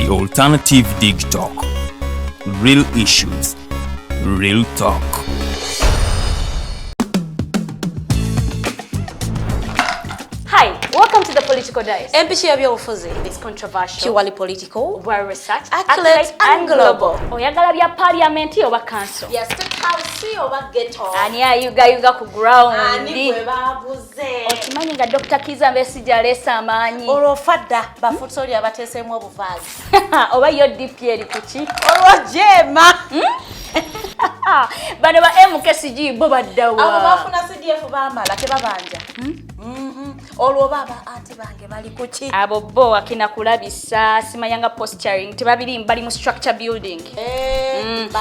The Alternative Dig Talk. Real issues, real talk. Hi, welcome to the Political Dice. Empishi ebyobufuzi. It's controversial, Purely political, well researched, accurate and global. Oyagala bya parliament oba council. Yes, State House oba ghetto. Ani ayuga ku ground. Ani gwe babuze. Okimanyi nga Dr. Kiza Mbesija alesa amaanyi. Olwofadda bafutoli abateesemu obuvaazi. Oba yo DP eri kuki? Olwojema. Bano ba MKCG bo baddawa. Abo bafuna CDF baamala tebabanja. Olwo baba ate bange bali kuki? Abo bo akina kulabisa simanyanga posturing tebabiri mbali mu structure building.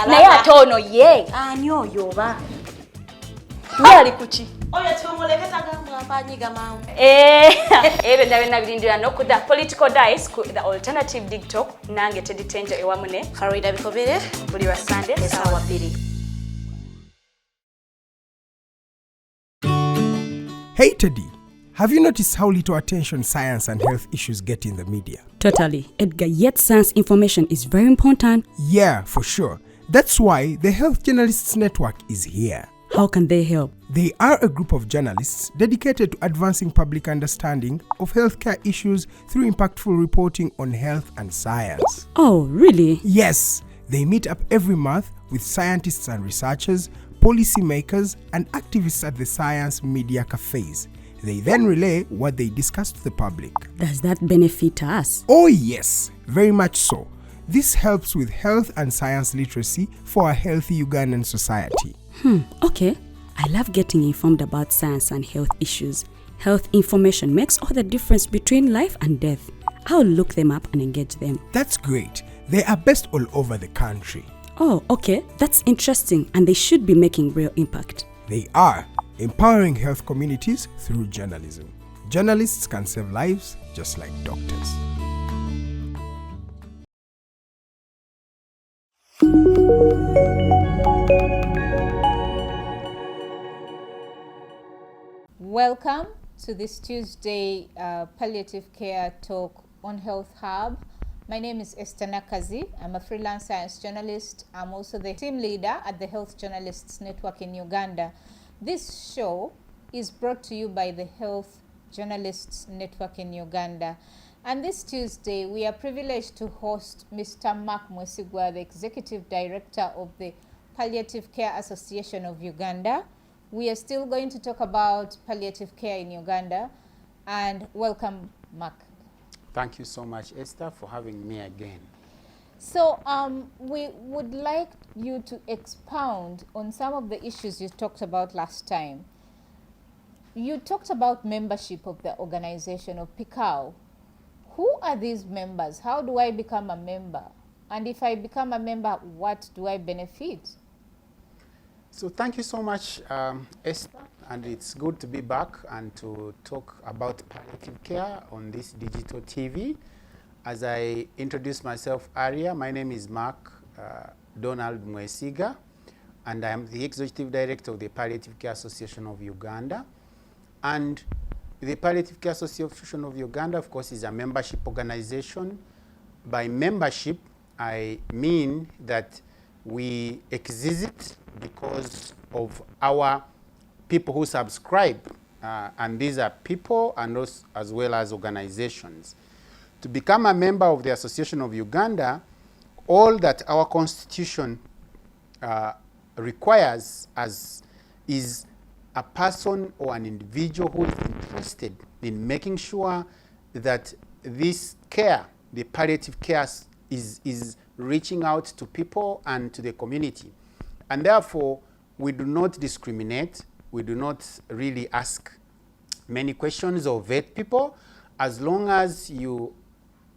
Naye ate ono ye. Ani oyo oba? Yali kuki? Oyo tumuleketa gamba mpanyiga mawu. Ebe ndabena birindira no kuda Political Dice ku the Alternative Dig Talk nange Teddy Tenja ewamune. Farida bikobere buli wa Sunday sawa 2. Hey Teddy, have you noticed how little attention science and health issues get in the media? Totally, Edgar, yet science information is very important. Yeah, for sure. That's why the Health Journalists Network is here. How can they help? They are a group of journalists dedicated to advancing public understanding of healthcare issues through impactful reporting on health and science. Oh, really? Yes, they meet up every month with scientists and researchers, policymakers, and activists at the Science Media Cafes. They then relay what they discuss to the public. Does that benefit us? Oh yes, very much so. This helps with health and science literacy for a healthy Ugandan society. Okay. I love getting informed about science and health issues. Health information makes all the difference between life and death. I'll look them up and engage them. That's great. They are based all over the country. Oh, okay. That's interesting, and they should be making real impact. They are empowering health communities through journalism. Journalists can save lives just like doctors. Welcome to this Tuesday Palliative Care Talk on Health Hub. My name is Esther Nakkazi. I'm a freelance science journalist. I'm also the team leader at the Health Journalists Network in Uganda. This show is brought to you by the Health Journalists Network in Uganda. And this Tuesday, we are privileged to host Mr. Donald Mwesiga, the Executive Director of the Palliative Care Association of Uganda. We are still going to talk about palliative care in Uganda. And welcome, Mark. Thank you so much, Esther, for having me again. So we would like you to expound on some of the issues you talked about last time. You talked about membership of the organization of PICAO. Who are these members? How do I become a member? And if I become a member, what do I benefit? So thank you so much, Esther, and it's good to be back and to talk about palliative care on this digital TV. As I introduced myself earlier, my name is Mark Donald Mwesiga, and I am the Executive Director of the Palliative Care Association of Uganda. And the Palliative Care Association of Uganda, of course, is a membership organization. By membership, I mean that we exist because of our people who subscribe, and these are people and those as well as organizations. To become a member of the Association of Uganda, all that our constitution requires is a person or an individual who is interested in making sure that this care, the palliative care, is reaching out to people and to the community. And therefore, we do not discriminate. We do not really ask many questions or vet people. As long as you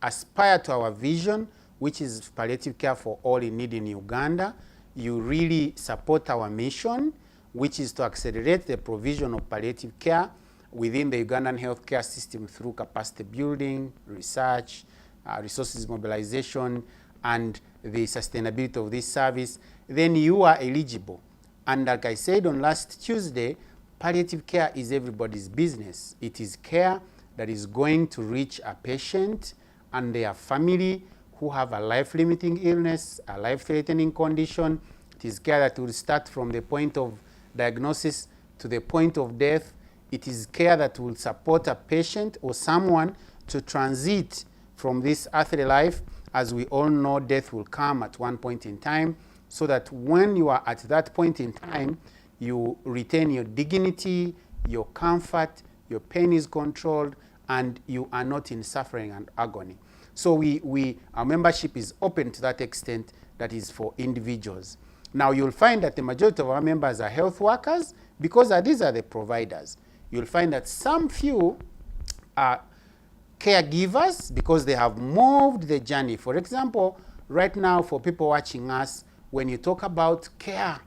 aspire to our vision, which is palliative care for all in need in Uganda, you really support our mission, which is to accelerate the provision of palliative care within the Ugandan healthcare system through capacity building, research, resources mobilization, and the sustainability of this service, then you are eligible. And like I said on last Tuesday, palliative care is everybody's business. It is care that is going to reach a patient and their family who have a life-limiting illness, a life-threatening condition. It is care that will start from the point of diagnosis to the point of death. It is care that will support a patient or someone to transit from this earthly life. As we all know, death will come at one point in time, so that when you are at that point in time, you retain your dignity, your comfort, your pain is controlled, and you are not in suffering and agony. So our membership is open to that extent. That is for individuals. Now you'll find that the majority of our members are health workers, because these are the providers. You'll find that some few are caregivers, because they have moved the journey. For example, right now, for people watching us, when you talk about care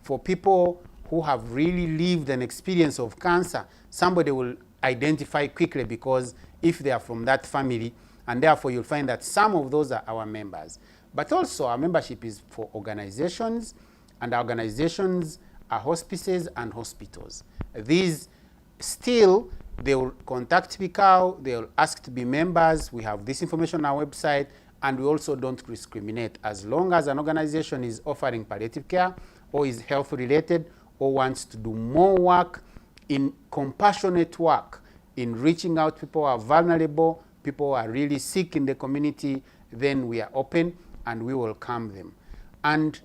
for people who have really lived an experience of cancer, somebody will identify quickly, because if they are from that family, and therefore you'll find that some of those are our members. But also our membership is for organizations, and our organizations are hospices and hospitals. These still, they will contact PICAO, they will ask to be members. We have this information on our website, and we also don't discriminate. As long as an organization is offering palliative care, or is health related, or wants to do more work in compassionate work, in reaching out people who are vulnerable, people who are really sick in the community, then we are open and we welcome them. And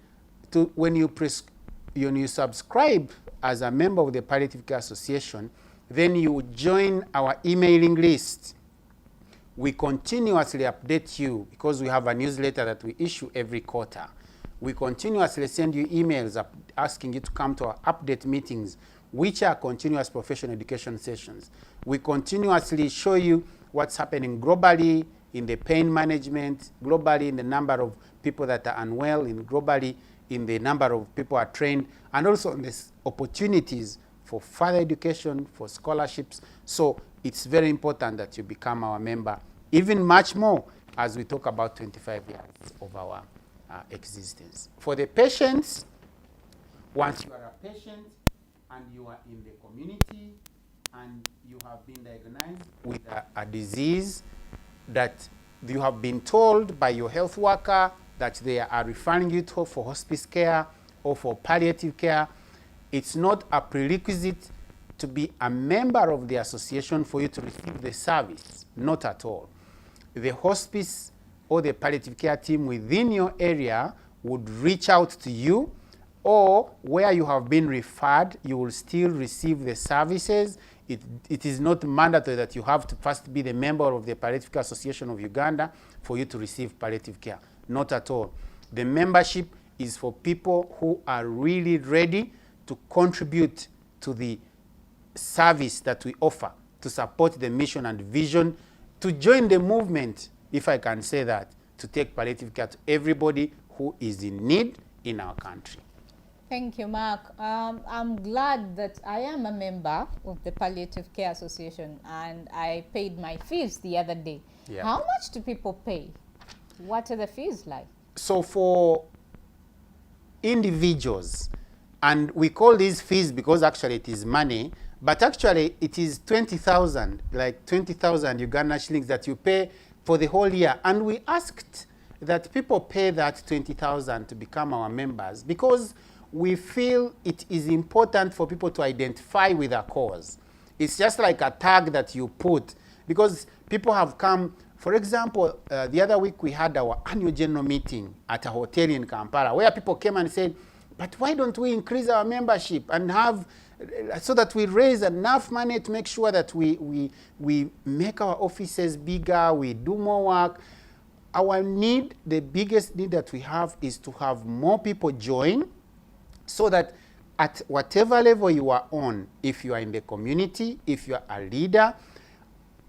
when you subscribe as a member of the Palliative Care Association, then you join our emailing list. We continuously update you, because we have a newsletter that we issue every quarter. We continuously send you emails asking you to come to our update meetings, which are continuous professional education sessions. We continuously show you what's happening globally in the pain management, globally in the number of people that are unwell, globally in the number of people are trained, and also in the opportunities for further education, for scholarships. So it's very important that you become our member, even much more as we talk about 25 years of our existence. For the patients, once you are a patient and you are in the community and you have been diagnosed with a disease that you have been told by your health worker that they are referring you to for hospice care or for palliative care, it's not a prerequisite to be a member of the association for you to receive the service. Not at all. The hospice or the palliative care team within your area would reach out to you, or where you have been referred, you will still receive the services. It is not mandatory that you have to first be the member of the Palliative Care Association of Uganda for you to receive palliative care. Not at all. The membership is for people who are really ready to contribute to the service that we offer, to support the mission and vision, to join the movement, if I can say that, to take palliative care to everybody who is in need in our country. Thank you, Mark. I'm glad that I am a member of the Palliative Care Association, and I paid my fees the other day. Yeah. How much do people pay? What are the fees like? So for individuals, and we call these fees because actually it is money, but actually it is 20,000, like 20,000 Uganda shillings that you pay for the whole year. And we asked that people pay that 20,000 to become our members, because we feel it is important for people to identify with a cause. It's just like a tag that you put, because people have come. For example, the other week we had our annual general meeting at a hotel in Kampala, where people came and said, but why don't we increase our membership and have, so that we raise enough money to make sure that we make our offices bigger, we do more work. Our need, the biggest need that we have, is to have more people join, so that at whatever level you are on, if you are in the community, if you are a leader,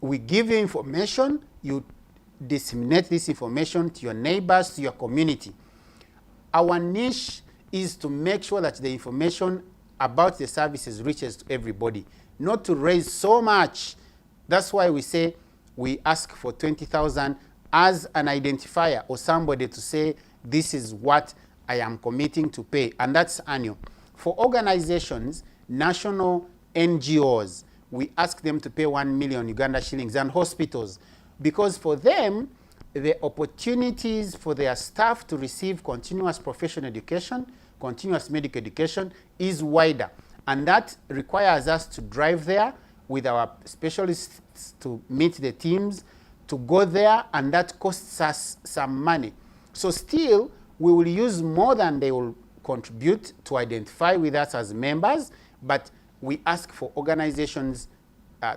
we give you information, you disseminate this information to your neighbors, to your community. Our niche is to make sure that the information about the services reaches to everybody, not to raise so much. That's why we say we ask for 20,000 as an identifier, or somebody to say, this is what I am committing to pay, and that's annual. For organizations, national NGOs, we ask them to pay 1 million Uganda shillings, and hospitals, because for them, the opportunities for their staff to receive continuous professional education, continuous medical education is wider. And that requires us to drive there with our specialists to meet the teams, to go there, and that costs us some money. So still, we will use more than they will contribute to identify with us as members, but we ask for organizations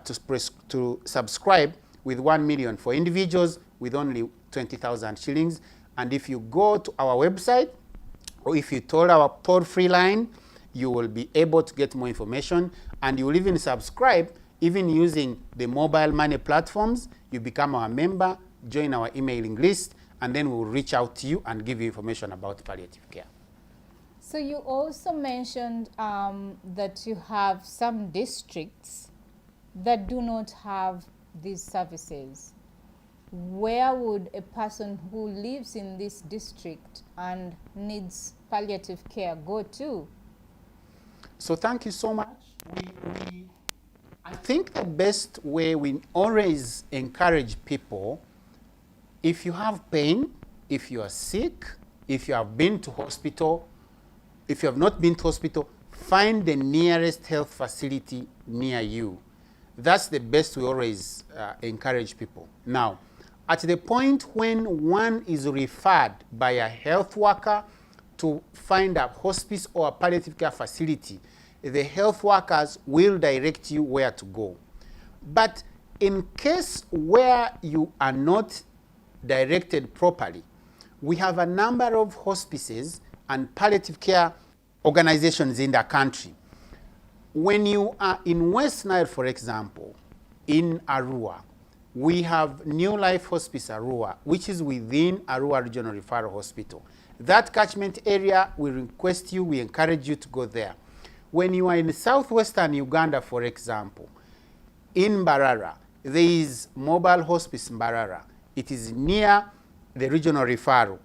to subscribe with 1 million for individuals with only 20,000 shillings. And if you go to our website, or if you toll our toll-free line, you will be able to get more information, and you will even subscribe, even using the mobile money platforms. You become our member, join our emailing list, and then we'll reach out to you and give you information about palliative care. So you also mentioned that you have some districts that do not have these services. Where would a person who lives in this district and needs palliative care go to? So thank you so much. I think the best way, we always encourage people, if you have pain, if you are sick, if you have been to hospital, if you have not been to hospital, find the nearest health facility near you. That's the best we always encourage people. Now, at the point when one is referred by a health worker to find a hospice or a palliative care facility, the health workers will direct you where to go. But in case where you are not directed properly, we have a number of hospices and palliative care organizations in the country. When you are in West Nile, for example, in Arua, we have New Life Hospice Arua, which is within Arua Regional Referral Hospital. That catchment area, we request you, we encourage you to go there. When you are in southwestern Uganda, for example, in Mbarara, there is Mobile Hospice Mbarara. It is near the regional referral.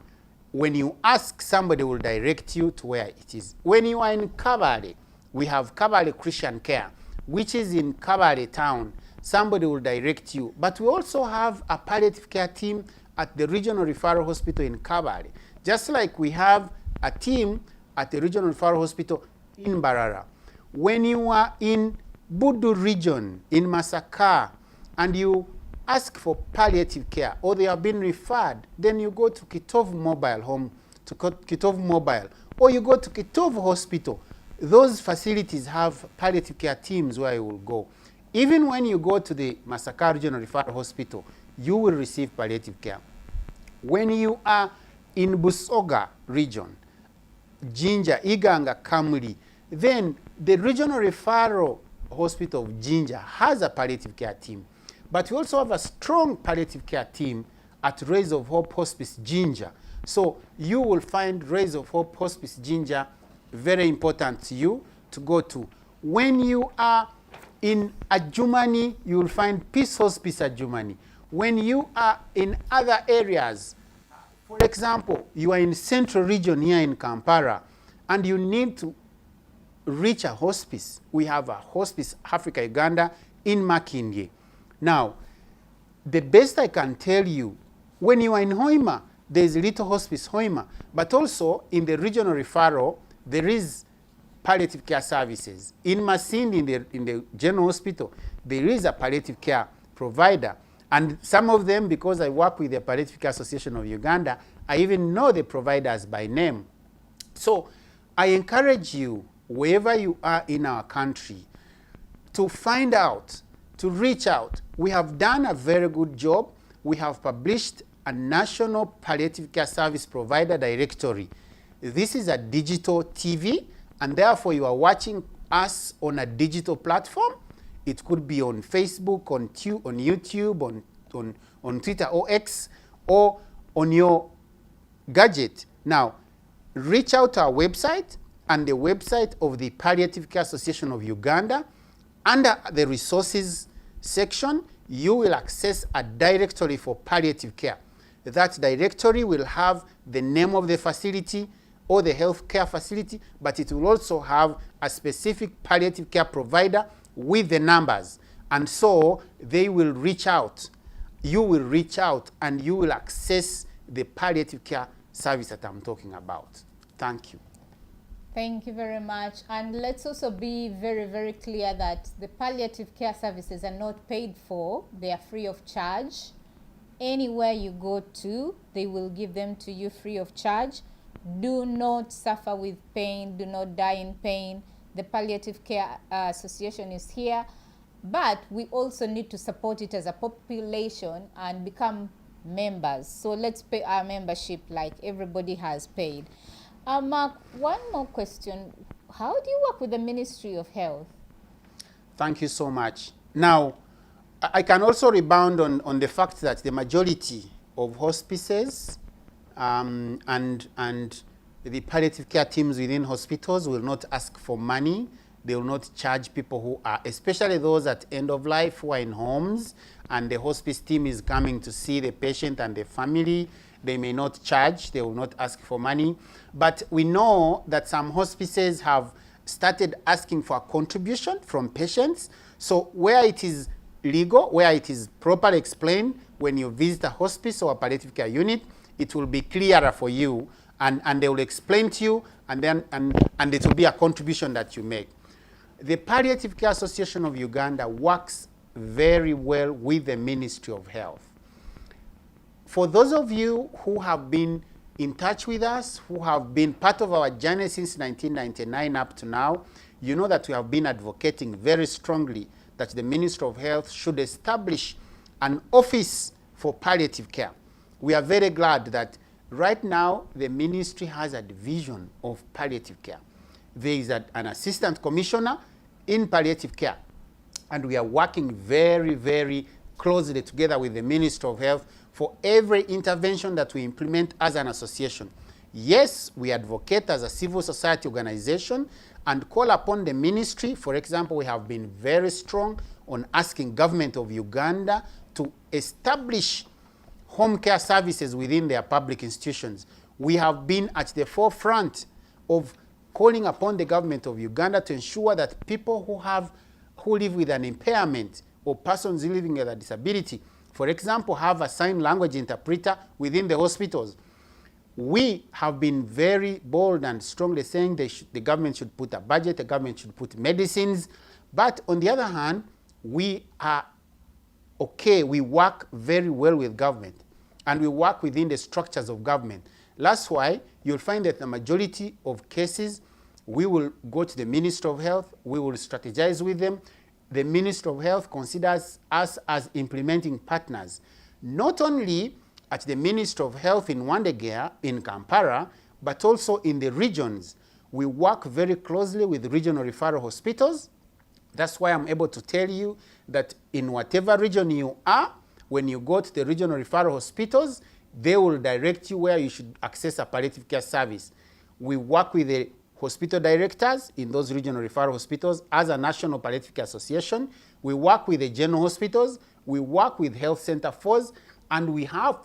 When you ask, somebody will direct you to where it is. When you are in Kabale, we have Kabale Christian Care, which is in Kabale town. Somebody will direct you. But we also have a palliative care team at the regional referral hospital in Kabale, just like we have a team at the regional referral hospital in Mbarara. When you are in Budu region, in Masaka, and you ask for palliative care, or they have been referred, then you go to Kitovu Mobile Home, to Kitovu Mobile, or you go to Kitovu Hospital. Those facilities have palliative care teams where you will go. Even when you go to the Masaka Regional Referral Hospital, you will receive palliative care. When you are in Busoga region, Jinja, Iganga, Kamuli, then the Regional Referral Hospital of Jinja has a palliative care team. But we also have a strong palliative care team at Rays of Hope Hospice Jinja. So you will find Rays of Hope Hospice Jinja very important to you to go to. When you are in Adjumani, you will find Peace Hospice Adjumani. When you are in other areas, for example, you are in Central Region here in Kampala, and you need to reach a hospice, we have a Hospice Africa Uganda in Makindye. Now, the best I can tell you, when you are in Hoima, there is Little Hospice Hoima, but also in the regional referral, there is palliative care services. In Masindi, in the general hospital, there is a palliative care provider. And some of them, because I work with the Palliative Care Association of Uganda, I even know the providers by name. So I encourage you, wherever you are in our country, to find out, to reach out. We have done a very good job. We have published a National Palliative Care Service Provider Directory. This is a digital TV, and therefore you are watching us on a digital platform. It could be on Facebook, on YouTube, on Twitter or X, or on your gadget. Now, reach out to our website and the website of the Palliative Care Association of Uganda. Under the resources section, you will access a directory for palliative care. That directory will have the name of the facility or the health care facility, but it will also have a specific palliative care provider with the numbers. And so they will reach out you will reach out and you will access the palliative care service that I'm talking about. Thank you. Thank you very much. And let's also be very, very clear that the palliative care services are not paid for. They are free of charge. Anywhere you go to, they will give them to you free of charge. Do not suffer with pain. Do not die in pain. The Palliative Care Association is here. But we also need to support it as a population and become members. So let's pay our membership like everybody has paid. Mark, one more question. How do you work with the Ministry of Health? Thank you so much. Now, I can also rebound on the fact that the majority of hospices and the palliative care teams within hospitals will not ask for money. They will not charge people who are, especially those at end of life who are in homes and the hospice team is coming to see the patient and the family. They may not charge, they will not ask for money. But we know that some hospices have started asking for a contribution from patients. So where it is legal, where it is properly explained, when you visit a hospice or a palliative care unit, it will be clearer for you and they will explain to you and it will be a contribution that you make. The Palliative Care Association of Uganda works very well with the Ministry of Health. For those of you who have been in touch with us, who have been part of our journey since 1999 up to now, you know that we have been advocating very strongly that the Ministry of Health should establish an office for palliative care. We are very glad that right now the ministry has a division of palliative care. There is an assistant commissioner in palliative care, and we are working very, very closely together with the Ministry of Health for every intervention that we implement as an association. Yes, we advocate as a civil society organization and call upon the ministry. For example, we have been very strong on asking government of Uganda to establish home care services within their public institutions. We have been at the forefront of calling upon the government of Uganda to ensure that people who live with an impairment or persons living with a disability, for example, have a sign language interpreter within the hospitals. We have been very bold and strongly saying the government should put a budget, the government should put medicines. But on the other hand, we are okay. We work very well with government and we work within the structures of government. That's why you'll find that the majority of cases, we will go to the Ministry of Health, we will strategize with them. The Ministry of Health considers us as implementing partners, not only at the Ministry of Health in Wandegea, in Kampala, but also in the regions. We work very closely with regional referral hospitals. That's why I'm able to tell you that in whatever region you are, when you go to the regional referral hospitals, they will direct you where you should access a palliative care service. We work with the hospital directors in those regional referral hospitals as a national palliative care association. We work with the general hospitals. We work with health center 4s, and we have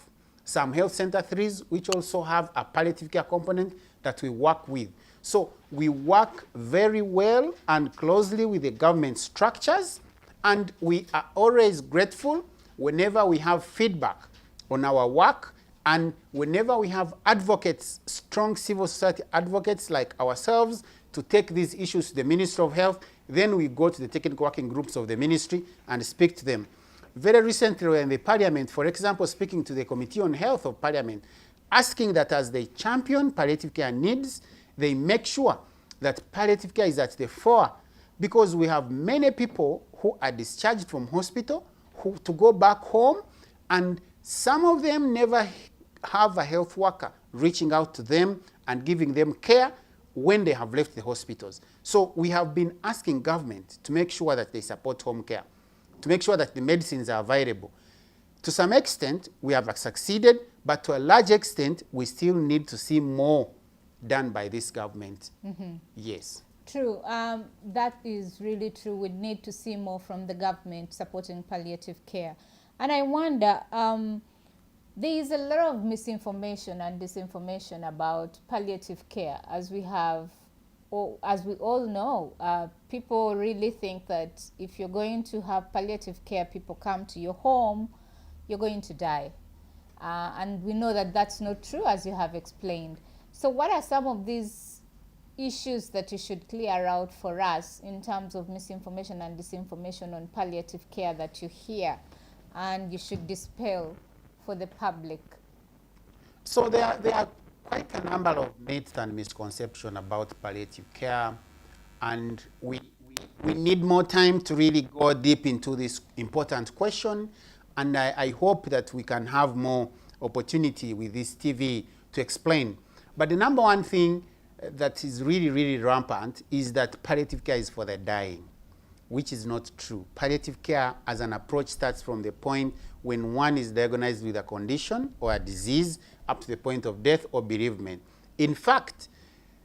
some health center 3s which also have a palliative care component that we work with. So we work very well and closely with the government structures, and we are always grateful whenever we have feedback on our work and whenever we have advocates, strong civil society advocates like ourselves, to take these issues to the Ministry of Health. Then we go to the technical working groups of the ministry and speak to them. Very recently, we were in the Parliament, for example, speaking to the Committee on Health of Parliament, asking that as they champion palliative care needs, they make sure that palliative care is at the fore, because we have many people who are discharged from hospital to go back home, and some of them never have a health worker reaching out to them and giving them care when they have left the hospitals. So we have been asking government to make sure that they support home care, to make sure that the medicines are available. To some extent, we have succeeded, but to a large extent, we still need to see more done by this government. Yes. True. That is really true. We need to see more from the government supporting palliative care. And I wonder, there is a lot of misinformation and disinformation about palliative care, as we have, or as we all know. People really think that if you're going to have palliative care, people come to your home you're going to die. And we know that that's not true, as you have explained. So what are some of these issues that you should clear out for us in terms of misinformation and disinformation on palliative care that you hear and you should dispel for the public? So there are quite a number of myths and misconceptions about palliative care, and we need more time to really go deep into this important question, and I hope that we can have more opportunity with this TV to explain. But the number one thing that is really, really rampant is that palliative care is for the dying, which is not true. Palliative care as an approach starts from the point when one is diagnosed with a condition or a disease up to the point of death or bereavement. In fact,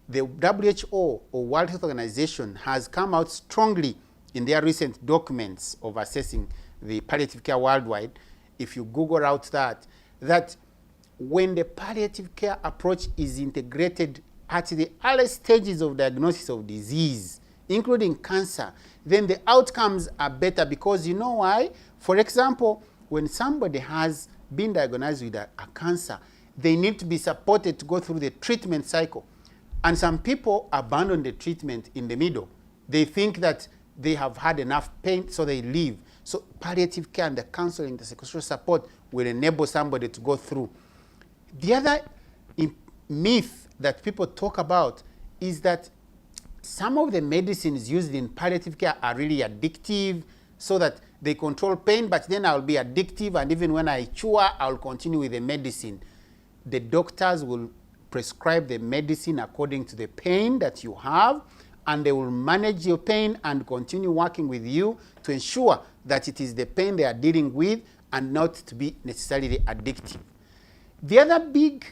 the WHO or World Health Organization has come out strongly in their recent documents of assessing the palliative care worldwide. If you Google out that when the palliative care approach is integrated at the early stages of diagnosis of disease, including cancer, then the outcomes are better, because you know why? For example, when somebody has been diagnosed with a cancer, they need to be supported to go through the treatment cycle. And some people abandon the treatment in the middle. They think that they have had enough pain, so they leave. So palliative care and the counseling, the psychosocial support will enable somebody to go through. The other myth that people talk about is that some of the medicines used in palliative care are really addictive, so that they control pain, but then I'll be addictive, and even when I cure, I'll continue with the medicine. The doctors will prescribe the medicine according to the pain that you have, and they will manage your pain and continue working with you to ensure that it is the pain they are dealing with and not to be necessarily addictive. The other big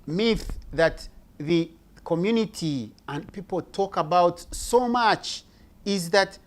myth that the community and people talk about so much is that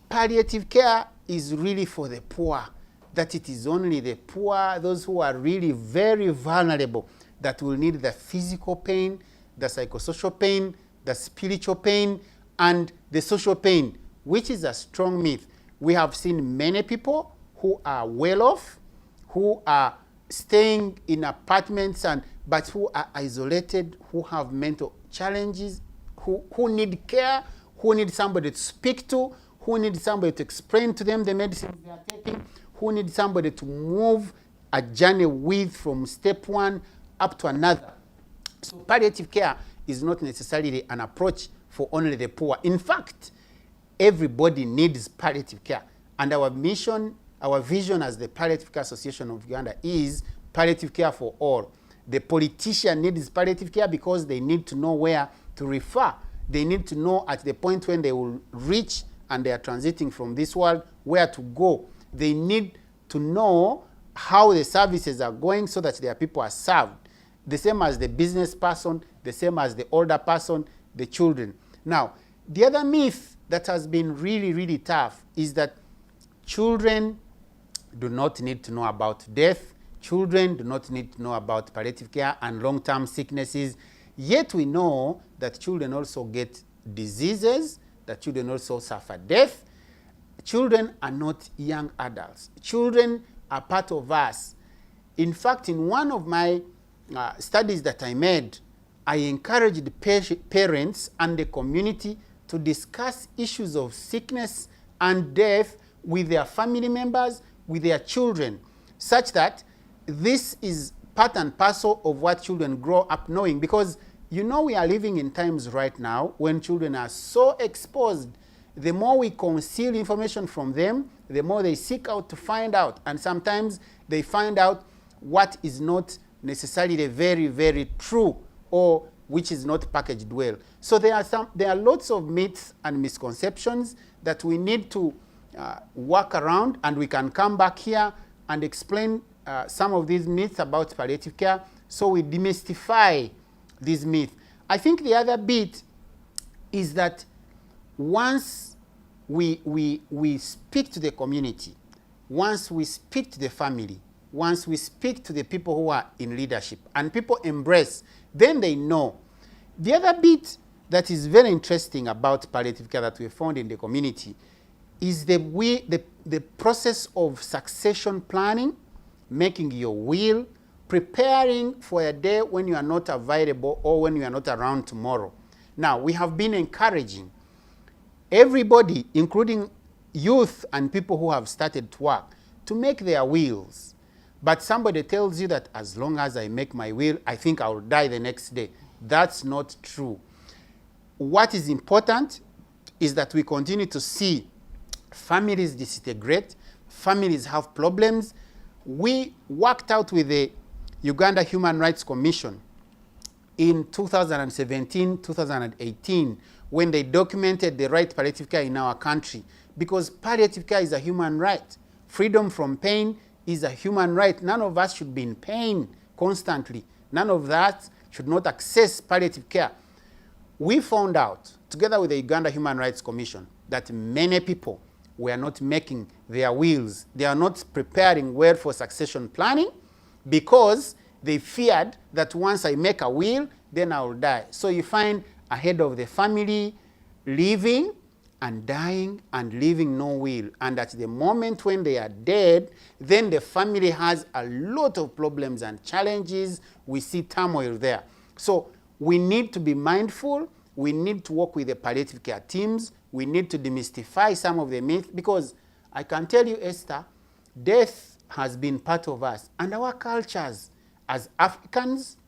palliative care is really for the poor, that it is only the poor, those who are really very vulnerable, that will need the physical pain, the psychosocial pain, the spiritual pain, and the social pain, which is a strong myth. We have seen many people who are well off, who are staying in apartments, but who are isolated, who have mental challenges, who need care, who need somebody to speak to, who need somebody to explain to them the medicines they are taking, who need somebody to move a journey with from step one up to another. So palliative care is not necessarily an approach for only the poor. In fact, everybody needs palliative care. And our mission, our vision as the Palliative Care Association of Uganda is palliative care for all. The politician needs palliative care because they need to know where to refer. They need to know at the point when they will reach and they are transiting from this world, where to go. They need to know how the services are going so that their people are served. The same as the business person, the same as the older person, the children. Now, the other myth that has been really, really tough is that children do not need to know about death. Children do not need to know about palliative care and long-term sicknesses. Yet we know that children also get diseases, that children also suffer death. Children are not young adults. Children are part of us. In fact, in one of my studies that I made, I encouraged parents and the community to discuss issues of sickness and death with their family members, with their children, such that this is part and parcel of what children grow up knowing. Because you know we are living in times right now when children are so exposed. The more we conceal information from them, the more they seek out to find out. And sometimes they find out what is not necessarily very, very true, or which is not packaged well. So there are lots of myths and misconceptions that we need to work around, and we can come back here and explain some of these myths about palliative care, so we demystify these myths. I think the other bit is that once we speak to the community, once we speak to the family, once we speak to the people who are in leadership, and people embrace, then they know. The other bit that is very interesting about palliative care that we found in the community is the process of succession planning making your will, preparing for a day when you are not available or when you are not around tomorrow. Now, we have been encouraging everybody, including youth and people who have started to work, to make their wills. But somebody tells you that as long as I make my will, I think I will die the next day. That's not true. What is important is that we continue to see families disintegrate, families have problems. We worked out with the Uganda Human Rights Commission in 2017, 2018, when they documented the right to palliative care in our country, because palliative care is a human right. Freedom from pain is a human right. None of us should be in pain constantly. None of that should not access palliative care. We found out, together with the Uganda Human Rights Commission, that many people were not making their wills. They are not preparing well for succession planning because they feared that once I make a will, then I will die. So you find a head of the family living and dying and leaving no will. And at the moment when they are dead, then the family has a lot of problems and challenges. We see turmoil there. So we need to be mindful. We need to work with the palliative care teams. We need to demystify some of the myths, because I can tell you, Esther, death has been part of us and our cultures as Africans,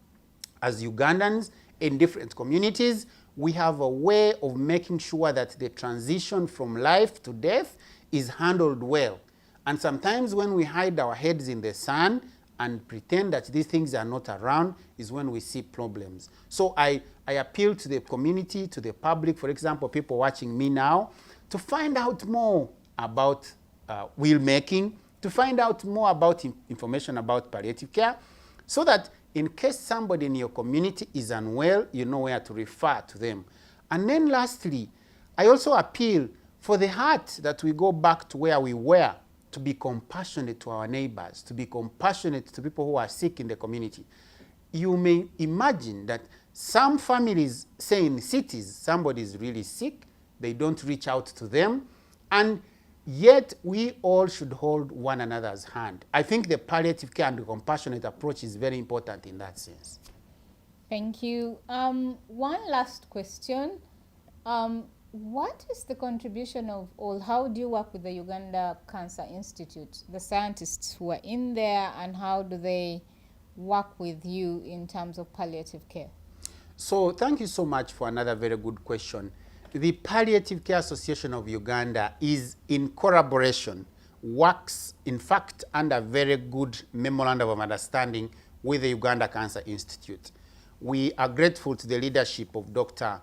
as Ugandans, in different communities. We have a way of making sure that the transition from life to death is handled well. And sometimes when we hide our heads in the sand and pretend that these things are not around is when we see problems. So I appeal to the community, to the public, for example, people watching me now, to find out more about will making, to find out more about information about palliative care, so that in case somebody in your community is unwell, you know where to refer to them. And then lastly, I also appeal for the heart that we go back to where we were, to be compassionate to our neighbors, to be compassionate to people who are sick in the community. You may imagine that some families, say in cities, somebody is really sick, they don't reach out to them, and yet we all should hold one another's hand. I think the palliative care and the compassionate approach is very important in that sense. Thank you. One last question. What is the contribution of all? How do you work with the Uganda Cancer Institute, the scientists who are in there, and how do they work with you in terms of palliative care? So thank you so much for another very good question. The Palliative Care Association of Uganda is in collaboration, works in fact under very good memorandum of understanding with the Uganda Cancer Institute. We are grateful to the leadership of Dr.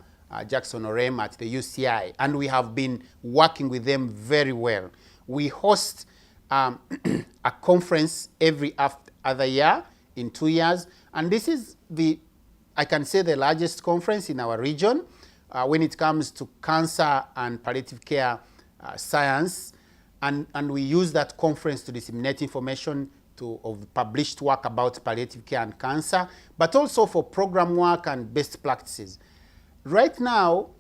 Jackson Orem at the UCI, and we have been working with them very well. We host a conference every other year in 2 years, and this is I can say the largest conference in our region when it comes to cancer and palliative care science, and we use that conference to disseminate information of published work about palliative care and cancer, but also for program work and best practices. Right now,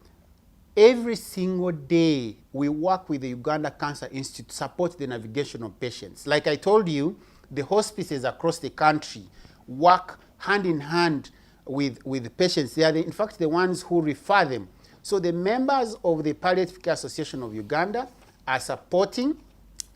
every single day, we work with the Uganda Cancer Institute to support the navigation of patients. Like I told you, the hospices across the country work hand in hand with the patients. They are, in fact, the ones who refer them. So the members of the Palliative Care Association of Uganda are supporting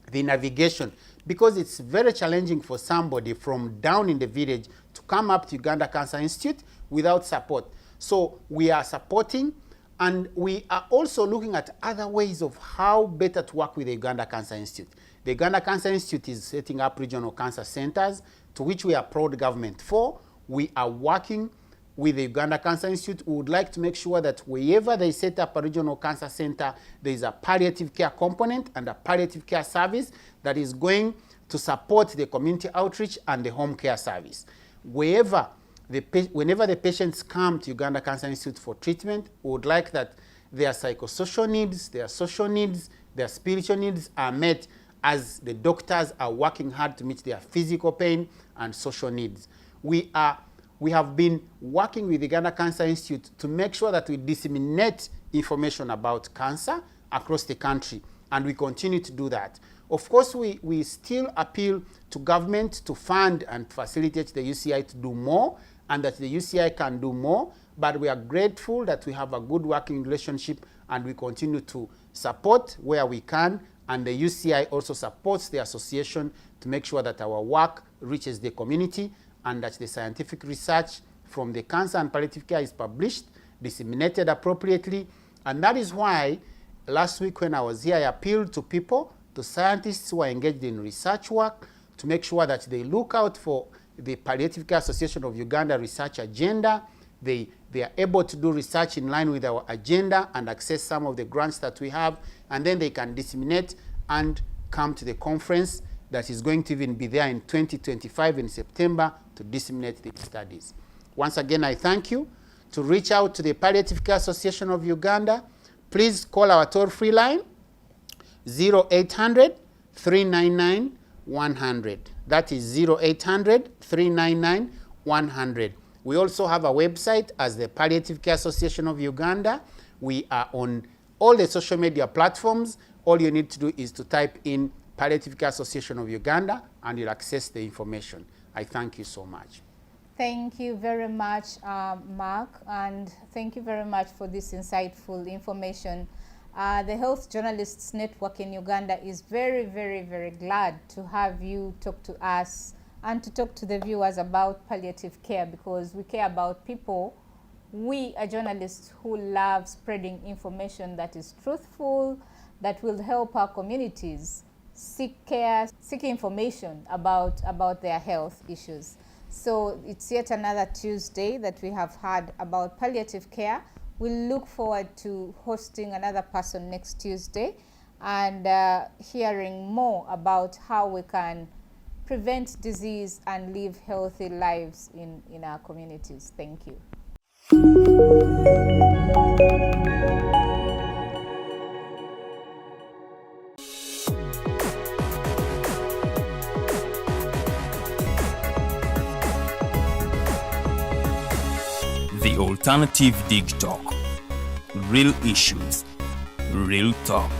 the navigation, because it's very challenging for somebody from down in the village to come up to Uganda Cancer Institute without support. So we are supporting, and we are also looking at other ways of how better to work with the Uganda Cancer Institute. The Uganda Cancer Institute is setting up regional cancer centers, to which we are proud government for. We are working with the Uganda Cancer Institute. We would like to make sure that wherever they set up a regional cancer center, there is a palliative care component and a palliative care service that is going to support the community outreach and the home care service. Whenever the patients come to Uganda Cancer Institute for treatment, we would like that their psychosocial needs, their social needs, their spiritual needs are met, as the doctors are working hard to meet their physical pain and social needs. We have been working with the Uganda Cancer Institute to make sure that we disseminate information about cancer across the country. and we continue to do that. Of course, we still appeal to government to fund and facilitate the UCI to do more, and that the UCI can do more, but we are grateful that we have a good working relationship, and we continue to support where we can, and the UCI also supports the association to make sure that our work reaches the community, and that the scientific research from the cancer and palliative care is published, disseminated appropriately. And that is why last week when I was here, I appealed to people, to scientists who are engaged in research work, to make sure that they look out for the Palliative Care Association of Uganda research agenda. They are able to do research in line with our agenda and access some of the grants that we have, and then they can disseminate and come to the conference that is going to even be there in 2025 in September to disseminate the studies. Once again, I thank you. To reach out to the Palliative Care Association of Uganda, please call our toll-free line 0800 399 100. That is 0800 399 100. We also have a website as the Palliative Care Association of Uganda. We are on all the social media platforms. All you need to do is to type in Palliative Care Association of Uganda and you'll access the information. I thank you so much. Thank you very much, Mark, and thank you very much for this insightful information. The Health Journalists Network in Uganda is very, very, very glad to have you talk to us and to talk to the viewers about palliative care, because we care about people. We are journalists who love spreading information that is truthful, that will help our communities seek care, seek information about their health issues. So it's yet another Tuesday that we have had about palliative care. We look forward to hosting another person next Tuesday and hearing more about how we can prevent disease and live healthy lives in our communities. Thank you. The Alternative Dig Talk. Real issues, real talk.